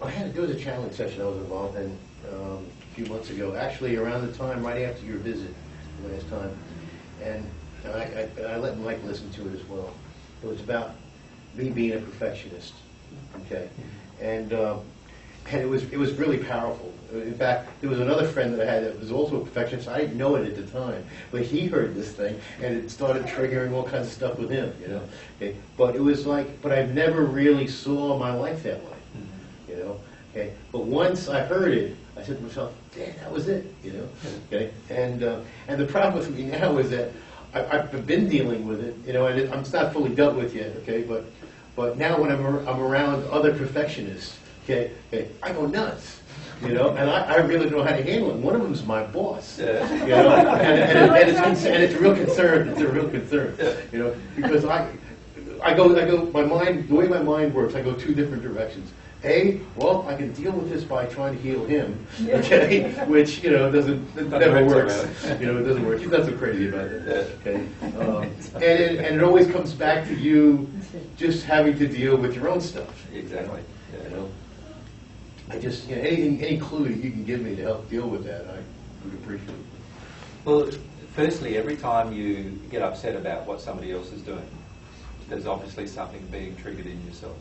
There was a challenge session I was involved in a few months ago, actually around the time, right after your visit last time, and I let Mike listen to it as well. It was about me being a perfectionist, okay, and it was really powerful. In fact, there was another friend that I had that was also a perfectionist. I didn't know it at the time, but he heard this thing, and it started triggering all kinds of stuff with him, you know. Okay? But it was like, but I never really saw my life that way, you know. Okay. But once I heard it, I said to myself, "Damn, that was it," you know. Okay. And the problem with me now is that I've been dealing with it, you know, and it's not fully dealt with yet. Okay. But now when I'm around other perfectionists, okay, I go nuts. You know, and I really don't know how to handle it. One of them is my boss. You know, and it's a real concern. It's a real concern. You know, because I go. My mind, the way my mind works, I go two different directions. Well, I can deal with this by trying to heal him. Okay, which you know never works. You know, it doesn't work. He's not so crazy about it. Okay, and it always comes back to you just having to deal with your own stuff. Exactly. You know. I just, you know, any clue you can give me to help deal with that, I would appreciate it. Well, firstly, every time you get upset about what somebody else is doing, there's obviously something being triggered in yourself.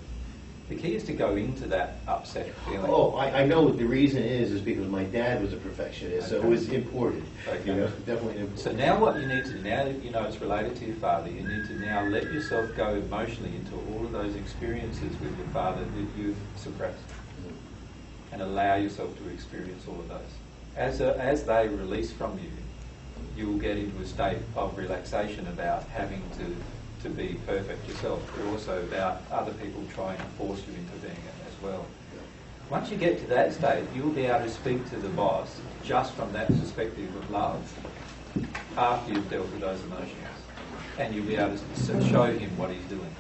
The key is to go into that upset feeling. Oh, I know what the reason is because my dad was a perfectionist, so it was important. Okay. You know, definitely important. So now what you need to do, now that you know it's related to your father, you need to now let yourself go emotionally into all of those experiences with your father that you've suppressed. And allow yourself to experience all of those. As they release from you, you will get into a state of relaxation about having to be perfect yourself, but also about other people trying to force you into being it as well. Once you get to that state, you'll be able to speak to the boss just from that perspective of love after you've dealt with those emotions. And you'll be able to show him what he's doing.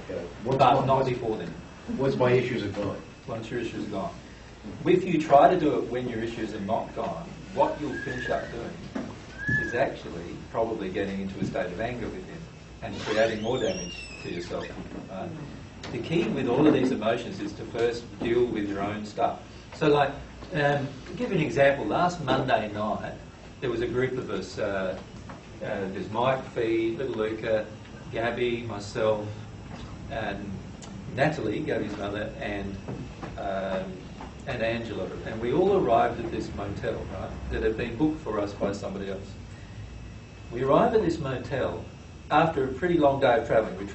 Okay. But not before then. Once my issues are gone. Once your issues are gone. If you try to do it when your issues are not gone, what you'll finish up doing is actually probably getting into a state of anger with him and creating more damage to yourself. The key with all of these emotions is to first deal with your own stuff. So like, to give you an example, last Monday night, there was a group of us, there's Mike, Fee, little Luca, Gabby, myself, and Natalie, Gabby's mother, and Angela, and we all arrived at this motel, right, that had been booked for us by somebody else. We arrived at this motel after a pretty long day of travelling. We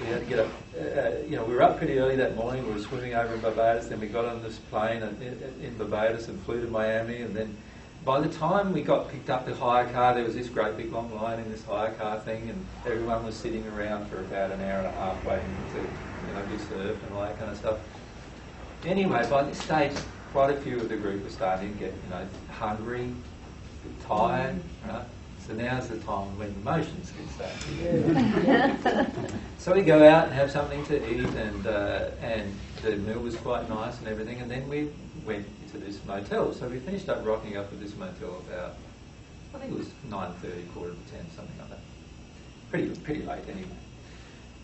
had to get up, we were up pretty early that morning. We were swimming over in Barbados, then we got on this plane in Barbados and flew to Miami, and then by the time we got picked up the hire car, there was this great big long line in this hire car thing, and everyone was sitting around for about an hour and a half waiting to be served and all that kind of stuff. Anyway, by this stage, quite a few of the group were starting to get, hungry, tired, right? So now's the time when emotions can start. So we go out and have something to eat, and the meal was quite nice and everything, and then we went to this motel. So we finished up rocking up at this motel about, I think it was 9:30, 9:45, something like that. Pretty late anyway.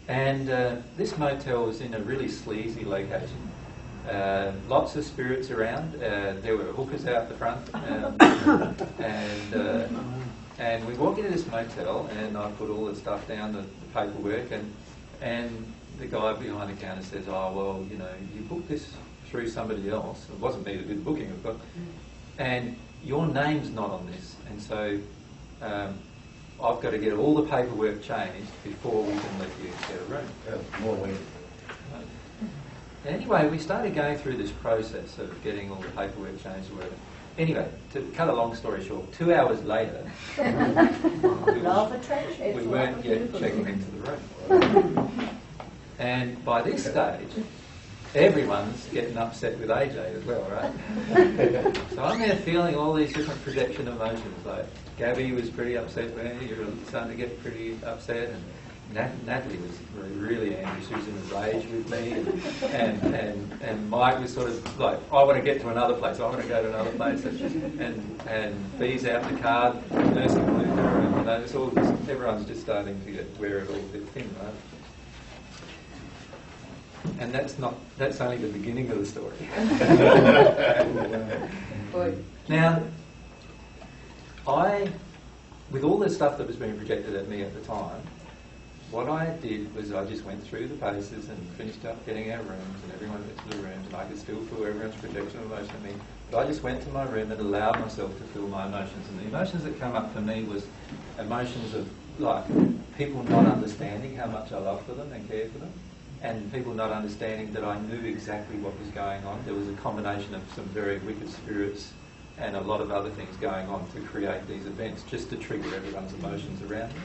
And this motel was in a really sleazy location. Lots of spirits around. There were hookers out the front, and we walk into this motel, and I put all the stuff down, the paperwork, and the guy behind the counter says, "Oh well, you booked this through somebody else. It wasn't me that did the booking, of course, and your name's not on this, and so I've got to get all the paperwork changed before we can let you get a room." More waiting. Anyway, we started going through this process of getting all the paperwork changed or whatever. Anyway, to cut a long story short, 2 hours later, we weren't yet checking into the room. And by this stage, everyone's getting upset with AJ as well, right? So I'm there feeling all these different projection emotions. Like Gabby was pretty upset with me, you're starting to get pretty upset, and Natalie was really angry. She was in a rage with me, and Mike was sort of like, I want to get to another place. I want to go to another place, and Bee's out in the car, nursing Luca, and it's all everyone's just starting to get where it all fits in, right? And that's only the beginning of the story. Now, with all the stuff that was being projected at me at the time, what I did was I just went through the paces and finished up getting our rooms, and everyone went to the rooms, and I could still feel everyone's projection of emotion at me. But I just went to my room and allowed myself to feel my emotions. And the emotions that come up for me was emotions of, like, people not understanding how much I love for them and care for them, and people not understanding that I knew exactly what was going on. There was a combination of some very wicked spirits and a lot of other things going on to create these events, just to trigger everyone's emotions around me.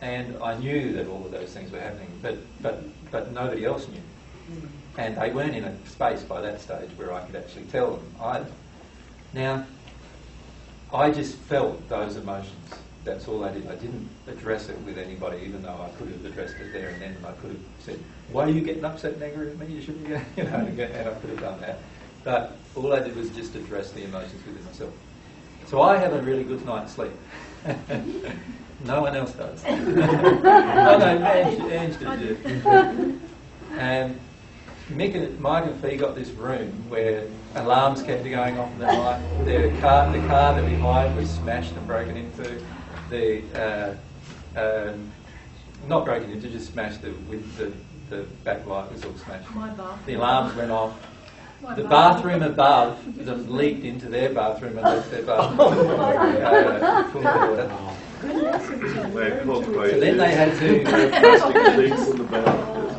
And I knew that all of those things were happening, but nobody else knew. And they weren't in a space by that stage where I could actually tell them either. Now, I just felt those emotions. That's all I did. I didn't address it with anybody, even though I could have addressed it there and then. And I could have said, "Why are you getting upset and angry at me? You shouldn't get," and I could have done that. But all I did was just address the emotions within myself. So I have a really good night's sleep. No one else does. Oh no, Ange did. And Mike and Fee got this room where alarms kept going off in the night. The car that we hired was smashed and broken into. Not broken into, just smashed. The backlight was all smashed. The alarms went off. The bathroom above them leaked into their bathroom and left their bathroom full of water. So then they had to...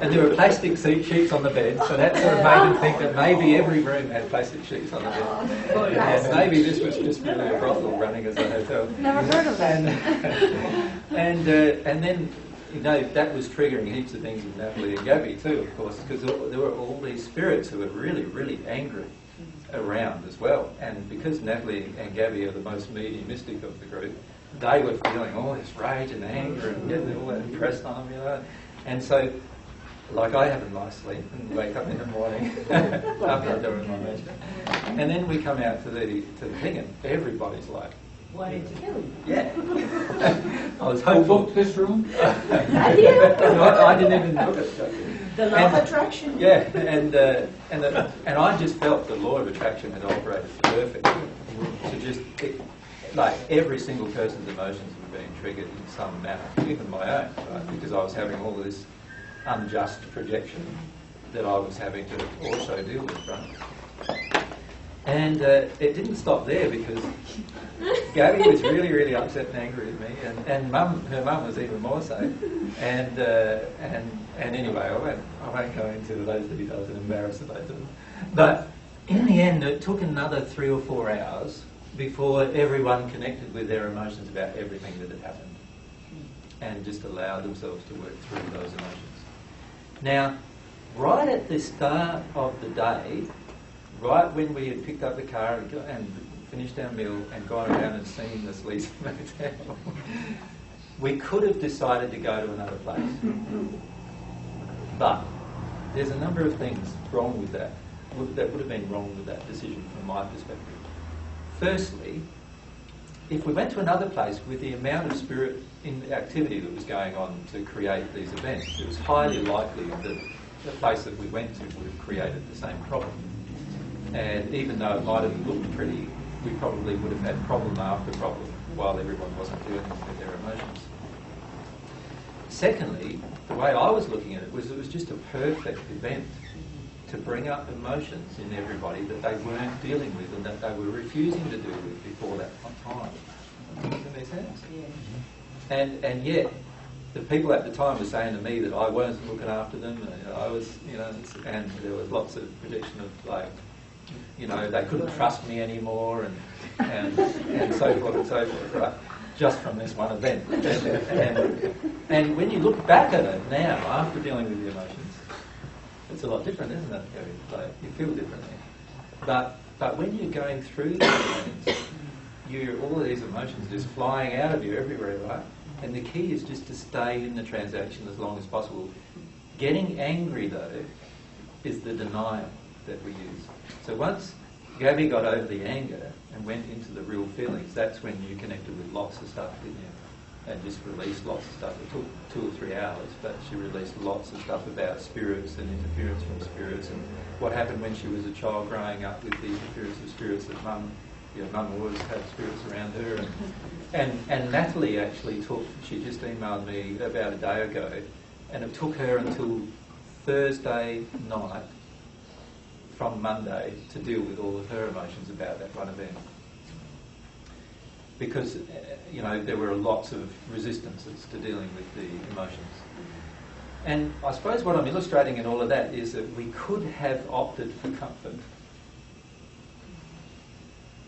And there were plastic sheets on the bed, so that sort of made them think that maybe every room had plastic sheets on the bed. And maybe this was just really a brothel running as a hotel. Never heard of that. And then, you know, that was triggering heaps of things with Natalie and Gabby too, of course, because there were all these spirits who were really, really angry around as well. And because Natalie and Gabby are the most mediumistic of the group, they were feeling all this rage and anger and getting all that impressed on them, you know. And so, like, I have a nice sleep and wake up in the morning after I'm doing my magic. And then we come out to the thing and everybody's like, Why did you kill him? yeah. I was hopeful. Booked this room? I did. I didn't even look at it. The law of attraction. Yeah, and I just felt the law of attraction had operated perfectly. To just, like, every single person's emotions were being triggered in some manner, even my own, right? Because I was having all of this unjust projection that I was having to also deal with, right? And it didn't stop there, because Gabby was really, really upset and angry at me, and her mum was even more so. And anyway, I won't go into those details and embarrass the both of them. But in the end, it took another 3 or 4 hours before everyone connected with their emotions about everything that had happened, and just allowed themselves to work through those emotions. Now, right at the start of the day, right when we had picked up the car and finished our meal and gone around and seen this Lee's motel, we could have decided to go to another place. But there's a number of things wrong with that would have been wrong with that decision from my perspective. Firstly, if we went to another place with the amount of spirit in the activity that was going on to create these events, it was highly likely that the place that we went to would have created the same problem. And even though it might have looked pretty, we probably would have had problem after problem while everyone wasn't dealing with their emotions. Secondly, the way I was looking at it was just a perfect event to bring up emotions in everybody that they weren't dealing with and that they were refusing to deal with before that time. Does that make sense? Yeah. And yet, the people at the time were saying to me that I wasn't looking after them, and I was, you know, and there was lots of projection of, like, you know, they couldn't trust me anymore, and so forth and so forth, right? Just from this one event. And when you look back at it now, after dealing with the emotions, it's a lot different, isn't it? Like, you feel differently. But when you're going through the events, all of these emotions just flying out of you everywhere, right? And the key is just to stay in the transaction as long as possible. Getting angry, though, is the denial that we use. So once Gabby got over the anger and went into the real feelings, that's when you connected with lots of stuff, didn't you? and just released lots of stuff. It took 2 or 3 hours, but she released lots of stuff about spirits and interference from spirits and what happened when she was a child growing up with the interference of spirits that Mum always had spirits around her. And Natalie actually she just emailed me about a day ago, and it took her until Thursday night from Monday to deal with all of her emotions about that one event. Because, there were lots of resistances to dealing with the emotions. And I suppose what I'm illustrating in all of that is that we could have opted for comfort.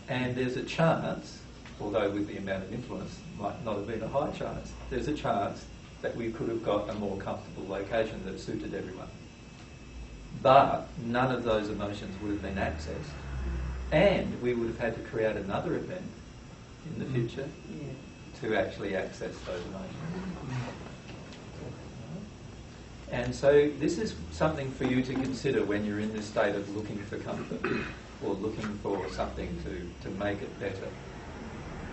And there's a chance, although with the amount of influence might not have been a high chance, there's a chance that we could have got a more comfortable location that suited everyone. But none of those emotions would have been accessed. And we would have had to create another event in the future to actually access those emotions. And so this is something for you to consider when you're in this state of looking for comfort or looking for something to make it better.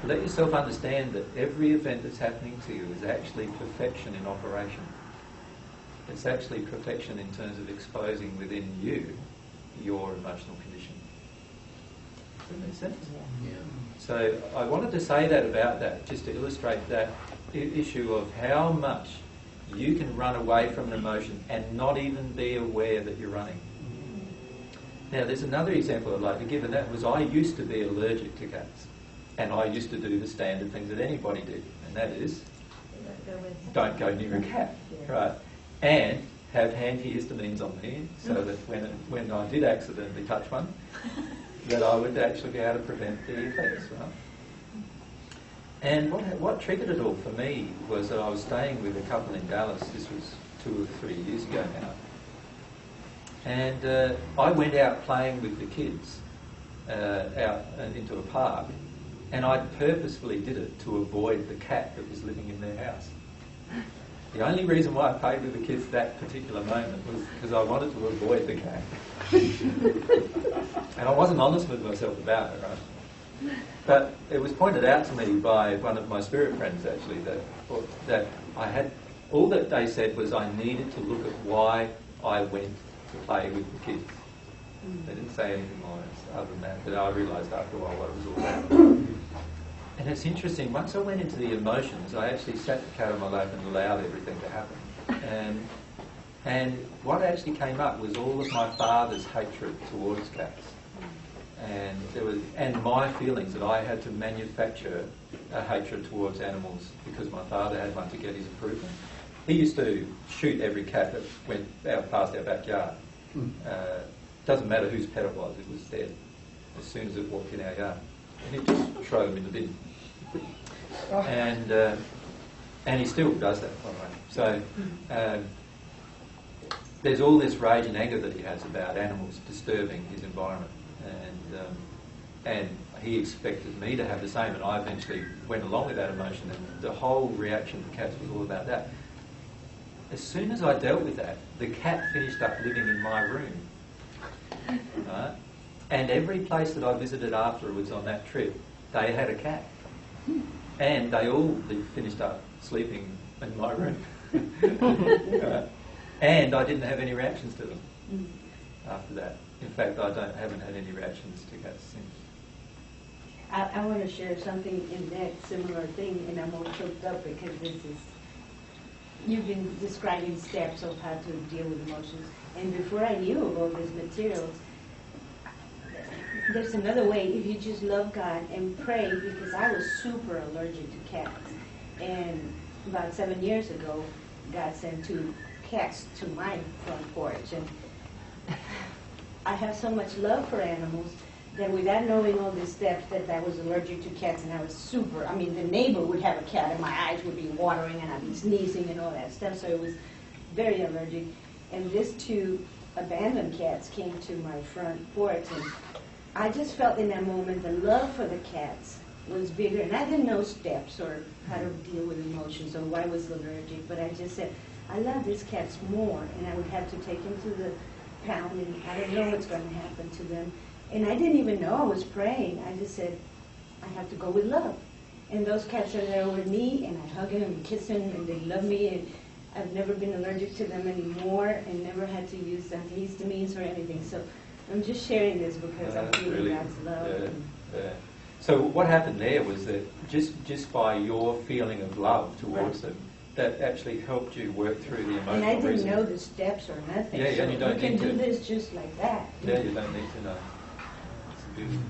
Let yourself understand that every event that's happening to you is actually perfection in operation. It's actually perfection in terms of exposing within you your emotional condition. Does that make sense? Yeah. So I wanted to say that about that, just to illustrate that issue of how much you can run away from an emotion and not even be aware that you're running. Now, there's another example I'd like to give, and that was I used to be allergic to cats. And I used to do the standard thing that anybody did, and that is don't go near a cat, right? And have antihistamines on me so that when I did accidentally touch one, that I would actually be able to prevent the effects, right? And what triggered it all for me was that I was staying with a couple in Dallas. This was 2 or 3 years ago now. And I went out playing with the kids out into a park, and I purposefully did it to avoid the cat that was living in their house. The only reason why I played with the kids that particular moment was because I wanted to avoid the cat. And I wasn't honest with myself about it, right? But it was pointed out to me by one of my spirit friends, actually, that I had, all that they said was I needed to look at why I went to play with the kids. They didn't say anything more other than that, but I realised after a while what it was all about. And it's interesting, once I went into the emotions, I actually sat the cat on my lap and allowed everything to happen. And what actually came up was all of my father's hatred towards cats. And my feelings that I had to manufacture a hatred towards animals because my father had one to get his approval. He used to shoot every cat that went out past our backyard. Doesn't matter whose pet it was dead as soon as it walked in our yard. And he'd just throw them in the bin. And he still does that, by the way. So there's all this rage and anger that he has about animals disturbing his environment. And he expected me to have the same, and I eventually went along with that emotion, and the whole reaction to cats was all about that. As soon as I dealt with that, the cat finished up living in my room. Right? And every place that I visited afterwards on that trip, they had a cat. And they all finished up sleeping in my room. Right? And I didn't have any reactions to them after that. In fact, haven't had any reactions to cats since. I want to share something in that similar thing, and I'm all choked up because you've been describing steps of how to deal with emotions. And before I knew of all these materials, there's another way. If you just love God and pray, because I was super allergic to cats. And about 7 years ago, God sent 2 cats to my front porch. And I have so much love for animals that without knowing all these steps that I was allergic to cats, and I was the neighbor would have a cat and my eyes would be watering and I'd be sneezing and all that stuff, so it was very allergic. And these 2 abandoned cats came to my front porch, and I just felt in that moment the love for the cats was bigger, and I didn't know steps or how to deal with emotions or why I was allergic, but I just said, I love these cats more, and I would have to take them to the pound, and I don't know what's going to happen to them. And I didn't even know I was praying. I just said, I have to go with love. And those cats are there with me, and I hug them and kiss them, and they love me, and I've never been allergic to them anymore, and never had to use antihistamines or anything. So I'm just sharing this because I'm feeling really, God's love. yeah. So what happened there was that just by your feeling of love towards them, that actually helped you work through the emotional And I didn't reasoning. know the steps or nothing. Yeah, so and you don't can need do to. this just like that. Yeah, you don't need to know. It's beautiful.